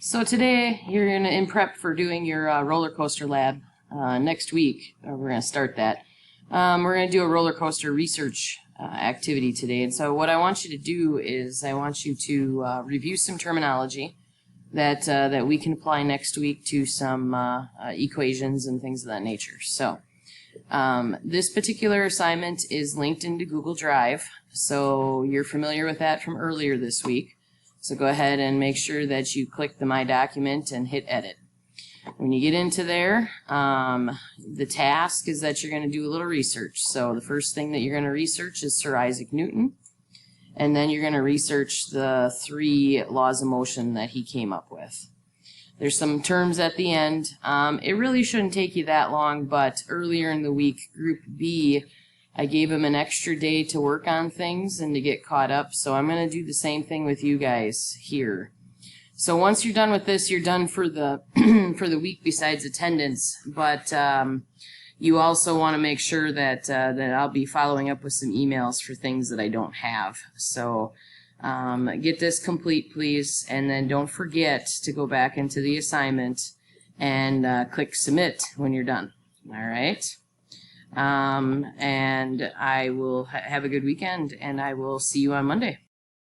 So today you're in prep for doing your roller coaster lab. Next week we're going to start that. We're going to do a roller coaster research activity today. And so what I want you to do is I want you to review some terminology that we can apply next week to some equations and things of that nature. So this particular assignment is linked into Google Drive. So you're familiar with that from earlier this week. So go ahead and make sure that you click the My Document and hit Edit. When you get into there, the task is that you're going to do a little research. So the first thing that you're going to research is Sir Isaac Newton. And then you're going to research the 3 laws of motion that he came up with. There's some terms at the end. It really shouldn't take you that long, but earlier in the week, Group B, I gave him an extra day to work on things and to get caught up, so I'm going to do the same thing with you guys here. So once you're done with this, you're done for the for the week besides attendance, but you also want to make sure that I'll be following up with some emails for things that I don't have. So get this complete, please, and then don't forget to go back into the assignment and click Submit when you're done. All right? And I will have a good weekend, and I will see you on Monday.